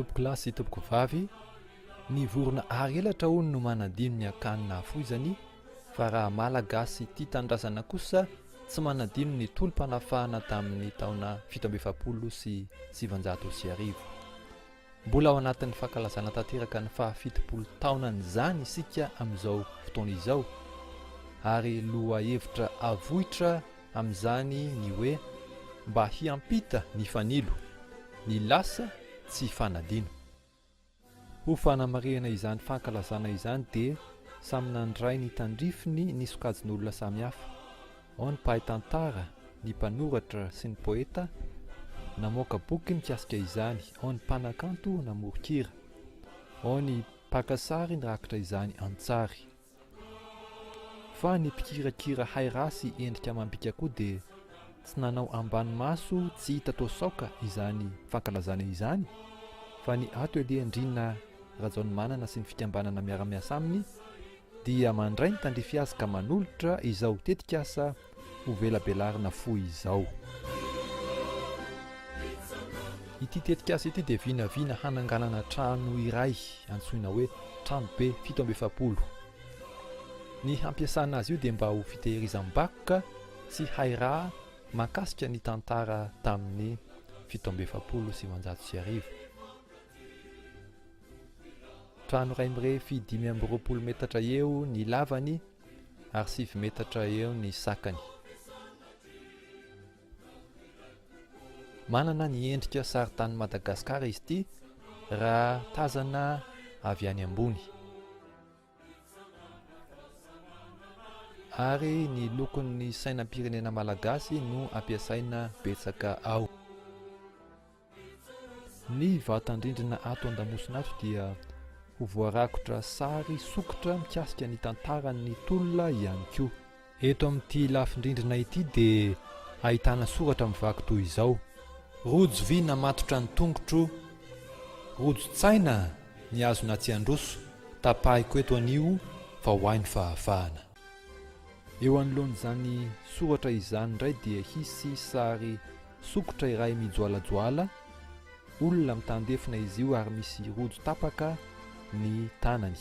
tompoko lahy sy tompoko vavy, ny vorona ary elatra hono no manadino ny akanina foizany, fa raha malagasy tia tanindrazana kosa tsy manadino ny tolom-panafahana tamin'ny taona 1700 sy 710. Mbola ao anatin'ny fankalazana tanteraka ny faha-70 taonany izany isika amin'izao fotoana izao, ary loha hevitra avohitra amin'izany ny hoe mba hiampita ny fanilo, ny lasa tsy fanadino. Ho fanamarihana izany fankalazana izany dia samy nandray ny tandrifiny ny sokajin'olona samihafa. Ao ny mpahay tantara, ny mpanoratra sy ny poeta namoaka boky mikasika izany, ao ny mpanakanto namorokira, ao ny pakasary nirakitra izany antsary. Fa ny mpikirakira hay rasy endrika mambika koa dia tsy nanao ambany maso tsy hita tao saoka izany fankalazana izany, fa ny atelier Andrina Rajaonimanana sy ny fikambanana miara-miasa aminy dia mandray ny tandrify azy ka manolotra izao tetikasa ho velabelarina fohy izao. Ity tetikasa ity dia vinavina hananganana trano iray antsoina hoe trano be 700. Ny hampiasana azy io dia mba ho fitehirizam-bakoka sy hay raha mahakasika ny tantara tamin'ny 1700 sy 710. Trano iray mirefy 520 metatra eo ny lavany ary 9 metatra eo ny sakany. Manana ny endrika saritany Madagasikara izy ity raha tazana avy any ambony, ary ny lokon'ny sainam-pirenena malagasy no ampiasaina betsaka ao. Ny vatandrindrina ato an-damosina ato dia ho voarakotra sary sokotra mikasika ny tantaran'ny tolona ihany koa. Eto amin'ity lafindrindrina ity dia ahitana soratra mivaky toy izao: rojo vy namatotra ny tongotro, rojo tsaina ny azona tsy androso, tapahiko eto anio fa ho hainy fahafahana. Eo anoloan'izany soratra izany indray dia hisy sary sokotra iray mijoalajoala, olona mitandefina izy io ary misy rojo tapaka ny tanany.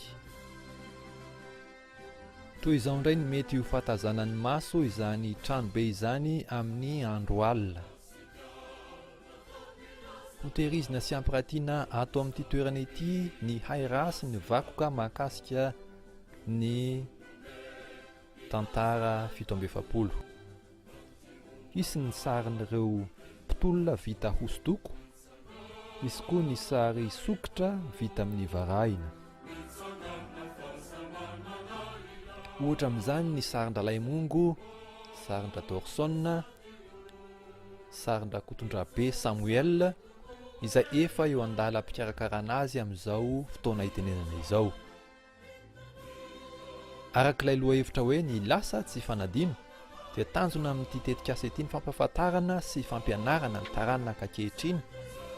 Toy izao indray ny mety ho fatazanan'ny maso izany tranobe izany amin'ny andro alina. Ho tehirizina sy ampiratiana ato amin'ity toerana ity ny hay rasy ny vakoka mahakasika ny tantara 1700. Hisy ny sarin'ireo mpitolona vita hosodoko, misy koa ny sary sokotra vita amin'ny varahina. Ohatra amin'izany ny sarin-dralaimongo, sarin-dra Dorson, sarin-dra Kotondrabe Samuel, izay efa eo andala mpikarakarana azy amin'izao fotoana itenenana izao. Arak'ilay lohahevitra hoe ny lasa tsy fanadino dia tanjona amin'ity tetikasa ity ny fampahafantarana sy fampianarana ny taranaka ankehitriny,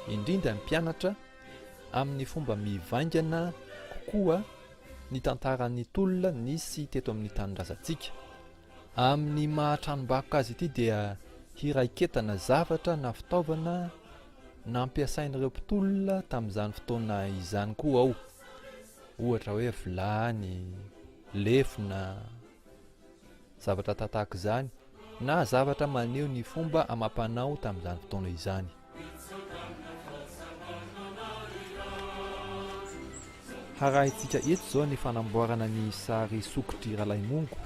indrindra ny mpianatra, amin'ny fomba mivaingana kokoa ny tantaran'ny tolona nisy teto amin'ny tanindrazantsika. Amin'ny mahatranom-bakoka azy ity dia hiraiketana zavatra na fitaovana nampiasain'ireo mpitolona tamin'izany fotoana izany koa ao, ohatra hoe vilany, lefona, zavatra tahaka izany, na zavatra maneho ny fomba amam-panao tamin'izany fotoana izany. Harahintsika eto zao ny fanamboarana ny sary sokotry ralaimongo.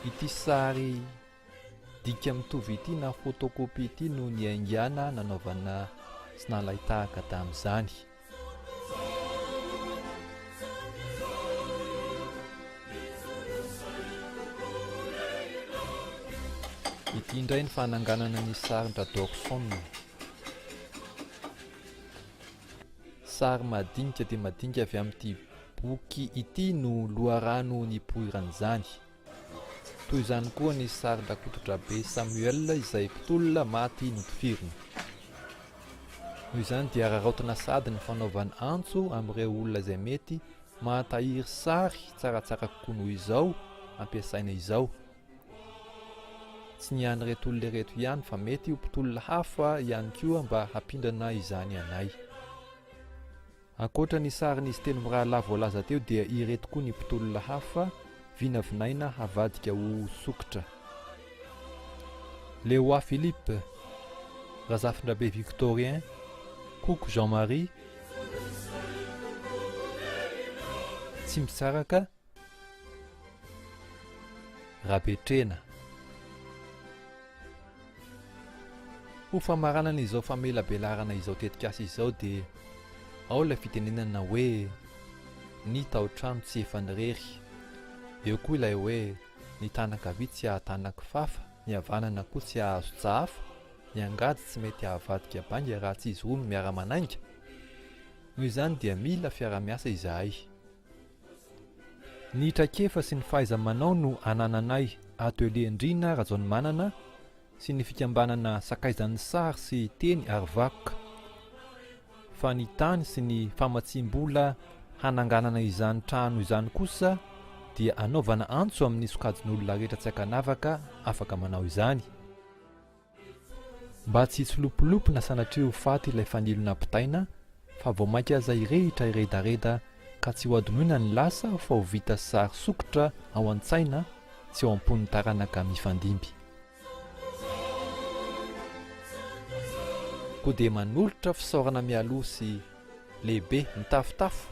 Ity sary dika mitovy ity na fotokopy ity no niaingana nanaovana sy nalaitahaka tamin'izany. Ity indray ny fananganana ny sarin-dra Dorson. Sary madinika dia madinika avy amin'ity boky ity no loharano nipoiran'izany. Toy izany koa ny sarin-dra Kotondrabe Samuel izay mpitolona maty notifirina. Noho izany dia raraotana sady ny fanaovana antso amin'ireo olona izay mety mahatahiry sary tsaratsara kokoa noho izao ampiasaina izao. tsy niany retolona reto ihany fa mety ho mpitolona hafa ihany koa mba hampindrana izany anay. Ankoatra ny sarin'izy teny mirahalahy voalaza teo dia ireto koa ny mpitolona hafa vinavinaina havadika ho sokotra: Léoa Philippe, Razafindrabe Victorien, Koko Jean-Marie, Tsimitsaraka, Rabetrena. Ho famaranana izao famelabelarana izao tetikasa izao dia ao ilay fitenenana hoe ny tao-trano tsy efa nirery, eo koa ilay hoe ny tanan-kavia tsy ahatanan-ki fafa, ny havanana koa tsy ahazo tsahafa, ny angady tsy mety ahavadika banga raha tsy izy roa no miara-manainga. Noho izany dia mila fiara-miasa izahay. Ny traikefa sy ny fahaiza-manao no anananay atelier Ndrina Rajaonimanana sy ny fikambanana sakaizan'ny sary sy teny ary vakoka. Fa ny tany sy ny famatsim-bola hananganana izany trano izany kosa dia anaovana antso amin'ny sokajin'olona rehetra tsy ankanavaka afaka manao izany. Mba tsy hitsolopolopona sanatria ho faty ilay fanilona mpitaina, fa vao mainka aza irehitra iredareda ka tsy ho adinoina ny lasa fa ho vita sary sokotra ao an-tsaina tsy ao am-pon'ny taranaka mifandimby. Koa dia manolotra fisaorana mialoha sy lehibe mitafotafo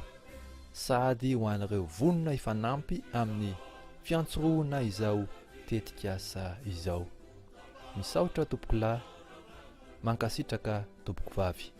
sady ho an'ireo vonona ifanampy amin'ny fiantsoroana izao tetikasa izao. Misaotra tompoko lahy, mankasitraka tompoko vavy.